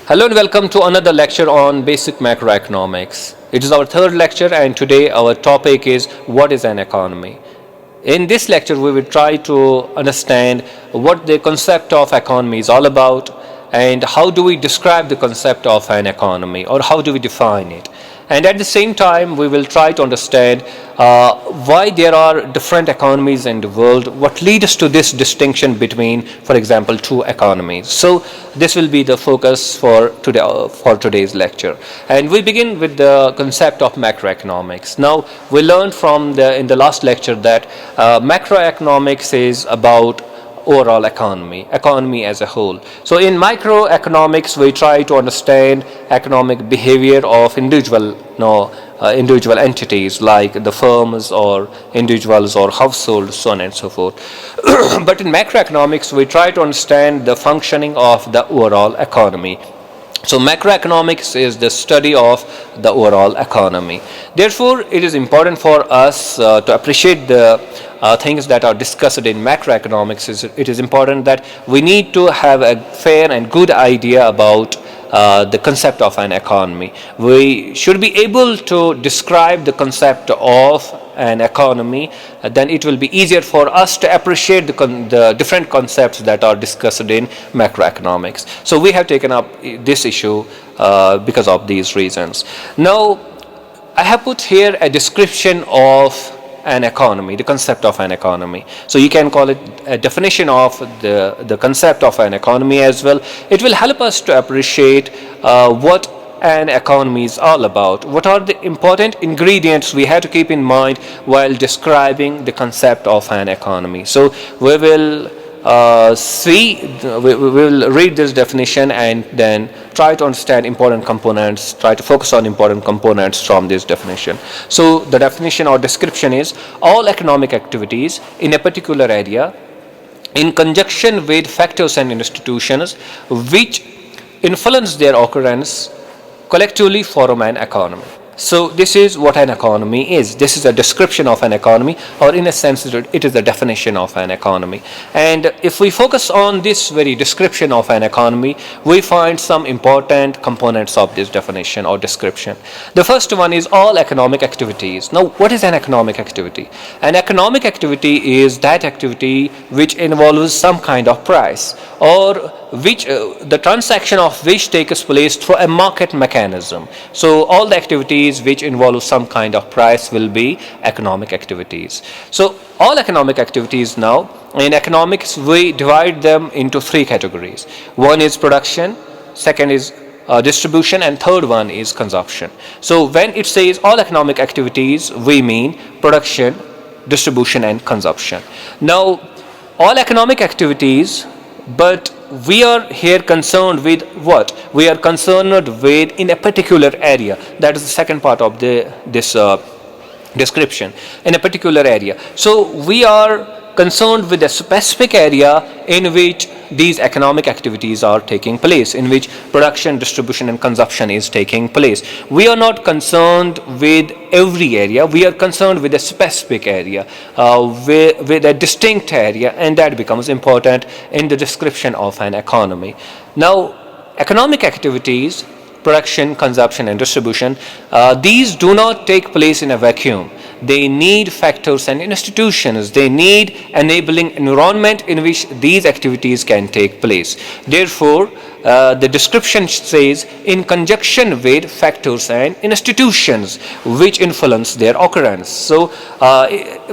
Hello and welcome to another lecture on basic macroeconomics. It is our third lecture and today our topic is what is an economy. In this lecture we will try to understand what the concept of economy is all about and how do we describe the concept of an economy or how do we define it. And at the same time we will try to understand why there are different economies in the world, what leads to this distinction between, for example, two economies. So this will be the focus for today's lecture, and we begin with the concept of macroeconomics. Now we learned in the last lecture that macroeconomics is about overall economy as a whole. So in microeconomics we try to understand economic behavior of individual entities like the firms or individuals or households, so on and so forth. But in macroeconomics we try to understand the functioning of the overall economy. So macroeconomics is the study of the overall economy. Therefore, it is important for us to appreciate the things that are discussed in macroeconomics. It is important that we need to have a fair and good idea about the concept of an economy. We should be able to describe the concept of an economy, then it will be easier for us to appreciate the different concepts that are discussed in macroeconomics. So we have taken up this issue because of these reasons. Now, I have put here a description of an economy, the concept of an economy. So you can call it a definition of the concept of an economy as well. It will help us to appreciate what an economy is all about. What are the important ingredients we have to keep in mind while describing the concept of an economy? So we will we will read this definition and then try to understand important components, try to focus on important components from this definition. So the definition or description is all economic activities in a particular area in conjunction with factors and institutions which influence their occurrence collectively form an economy. So this is what an economy is. This is a description of an economy, or in a sense it is the definition of an economy. And if we focus on this very description of an economy, we find some important components of this definition or description. The first one is all economic activities. Now, what is an economic activity? An economic activity is that activity which involves some kind of price, or which the transaction of which takes place through a market mechanism. So all the activities which involve some kind of price will be economic activities. So all economic activities now, in economics we divide them into three categories. One is production, second is distribution, and third one is consumption. So when it says all economic activities, we mean production, distribution, and consumption. Now, all economic activities, but we are here concerned with what? We are concerned with in a particular area. That is the second part of this description, in a particular area. So we are concerned with a specific area in which these economic activities are taking place, in which production, distribution, and consumption is taking place. We are not concerned with every area. We are concerned with a specific area, with a distinct area, and that becomes important in the description of an economy. Now, economic activities, production, consumption, and distribution, these do not take place in a vacuum. They need factors and institutions. They need enabling environment in which these activities can take place. Therefore, the description says in conjunction with factors and institutions which influence their occurrence. So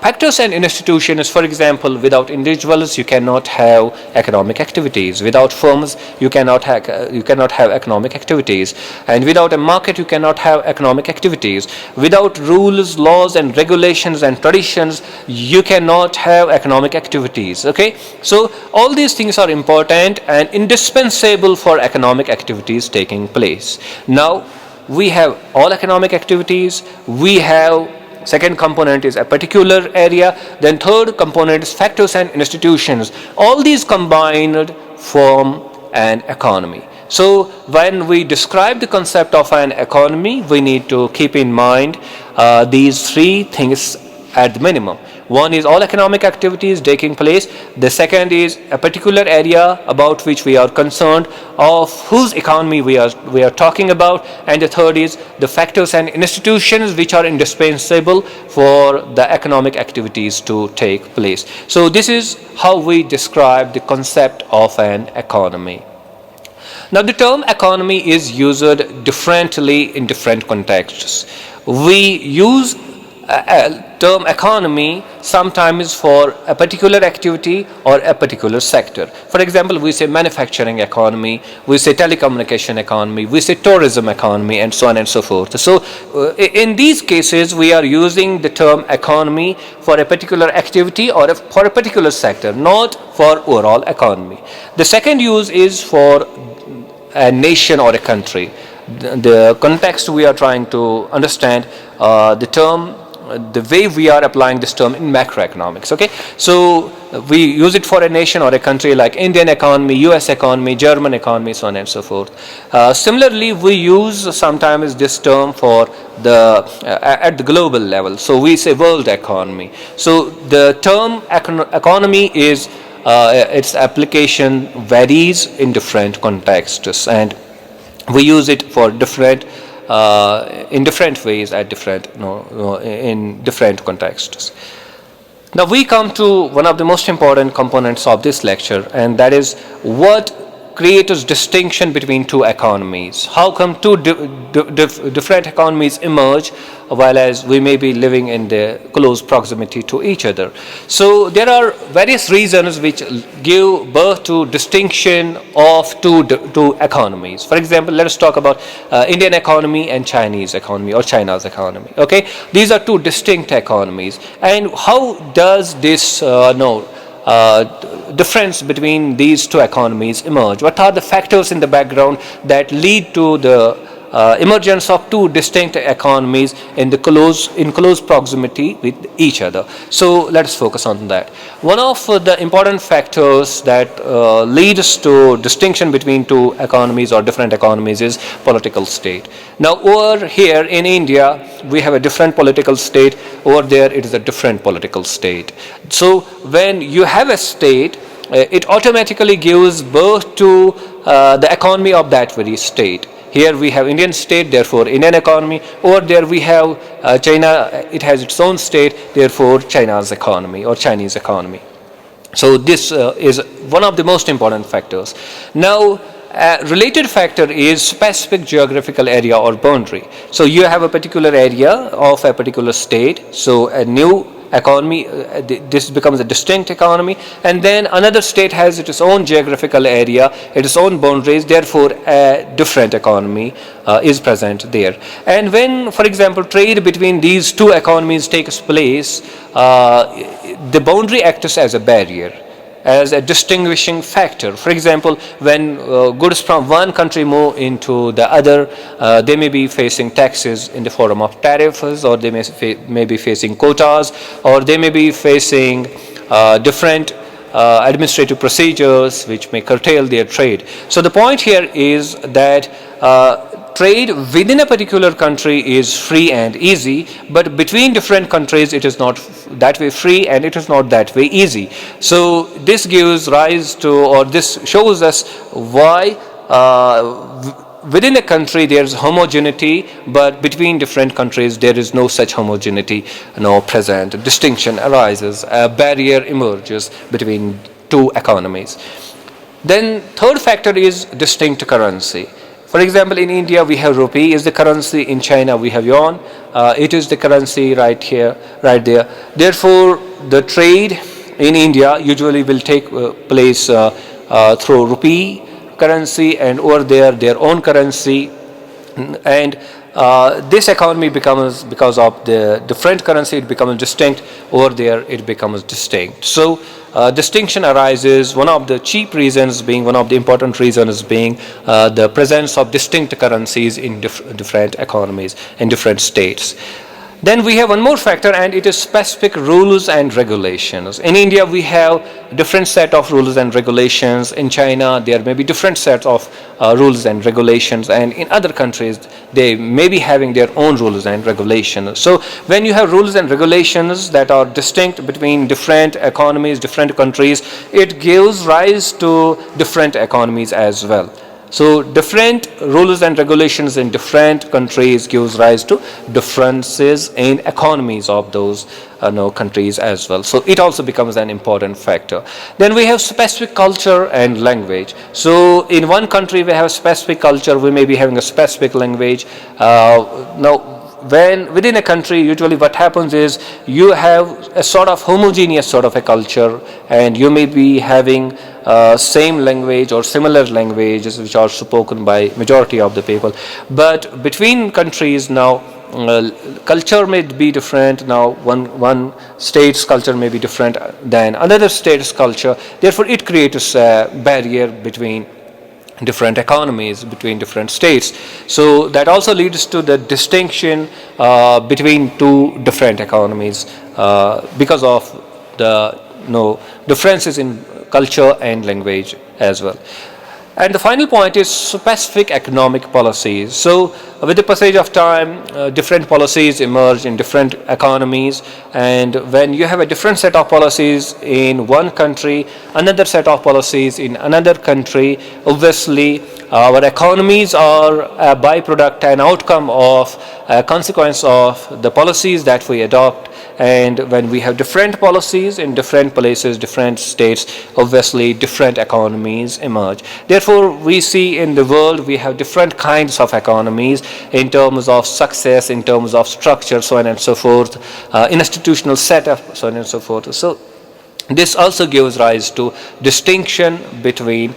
factors and institutions, for example, without individuals you cannot have economic activities. Without firms you cannot have economic activities, and without a market you cannot have economic activities. Without rules, laws, and regulations and traditions you cannot have economic activities. Okay, so all these things are important and indispensable for economic activities taking place. Now we have all economic activities, we have second component is a particular area, then third component is factors and institutions. All these combined form an economy. So when we describe the concept of an economy, we need to keep in mind these three things at the minimum. One is all economic activities taking place. The second is a particular area about which we are concerned, of whose economy we are talking about. And the third is the factors and institutions which are indispensable for the economic activities to take place. So this is how we describe the concept of an economy. Now, the term economy is used differently in different contexts. We use a term economy sometimes for a particular activity or a particular sector. For example, we say manufacturing economy, we say telecommunication economy, we say tourism economy, and so on and so forth. So in these cases, we are using the term economy for a particular activity or for a particular sector, not for overall economy. The second use is for a nation or a country. The context we are trying to understand the way we are applying this term in macroeconomics. Okay, so we use it for a nation or a country like Indian economy, US economy, German economy, so on and so forth. Similarly, we use sometimes this term for at the global level. So we say world economy. So the term economy is its application varies in different contexts, and we use it for different in different ways at in different contexts. Now we come to one of the most important components of this lecture, and that is what creates distinction between two economies. How come two different economies emerge while as we may be living in the close proximity to each other? So there are various reasons which give birth to distinction of two economies. For example, let us talk about Indian economy and Chinese economy, or China's economy. Okay, these are two distinct economies, and how does this difference between these two economies emerge? What are the factors in the background that lead to the emergence of two distinct economies in close proximity with each other? So let us focus on that. One of the important factors that leads to distinction between two economies or different economies is political state. Now over here in India, we have a different political state. Over there, it is a different political state. So when you have a state, it automatically gives birth to the economy of that very state. Here we have Indian state, therefore Indian economy. Over there we have China, it has its own state, therefore China's economy or Chinese economy. So this is one of the most important factors. Now, a related factor is specific geographical area or boundary. So you have a particular area of a particular state, so a new economy, this becomes a distinct economy, and then another state has its own geographical area, its own boundaries, therefore a different economy is present there. And when, for example, trade between these two economies takes place, the boundary acts as a barrier, as a distinguishing factor. For example, when goods from one country move into the other, they may be facing taxes in the form of tariffs, or they may be facing quotas, or they may be facing different administrative procedures which may curtail their trade. So the point here is that trade within a particular country is free and easy, but between different countries it is not that way free and it is not that way easy. So this gives rise to, or this shows us why within a country there is homogeneity, but between different countries there is no such homogeneity present. Distinction arises, a barrier emerges between two economies. Then third factor is distinct currency. For example, in India we have rupee is the currency, in China we have yuan, it is the currency right here, right there. Therefore, the trade in India usually will take place through rupee currency, and over there their own currency, and this economy becomes, because of the different currency, it becomes distinct. Over there it becomes distinct. So distinction arises, one of the chief reasons being, one of the important reasons being the presence of distinct currencies in different economies in different states. Then we have one more factor, and it is specific rules and regulations. In India, we have different set of rules and regulations. In China, there may be different sets of rules and regulations, and in other countries, they may be having their own rules and regulations. So when you have rules and regulations that are distinct between different economies, different countries, it gives rise to different economies as well. So different rules and regulations in different countries gives rise to differences in economies of those countries as well. So it also becomes an important factor. Then we have specific culture and language. So in one country we have a specific culture, we may be having a specific language. Now when within a country, usually what happens is you have a sort of homogeneous sort of a culture, and you may be having same language or similar languages which are spoken by majority of the people. But between countries now, culture may be different. Now one state's culture may be different than another state's culture. Therefore it creates a barrier between different economies, between different states. So that also leads to the distinction between two different economies because of the differences in culture and language as well. And the final point is specific economic policies. So with the passage of time, different policies emerge in different economies, and when you have a different set of policies in one country, another set of policies in another country, obviously our economies are a byproduct, an outcome of a consequence of the policies that we adopt. And when we have different policies in different places, different states, obviously different economies emerge. Therefore, we see in the world we have different kinds of economies in terms of success, in terms of structure, so on and so forth, institutional setup, so on and so forth. So this also gives rise to distinction between,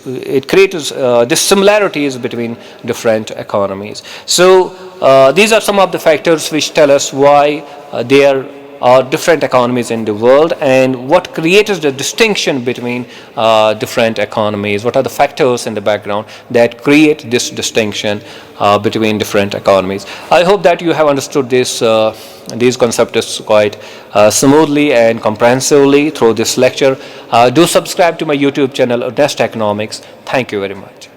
it creates dissimilarities between different economies. So these are some of the factors which tell us why there are different economies in the world, and what creates the distinction between different economies. What are the factors in the background that create this distinction between different economies? I hope that you have understood these concepts quite smoothly and comprehensively through this lecture. Do subscribe to my YouTube channel, Macroeconomics. Thank you very much.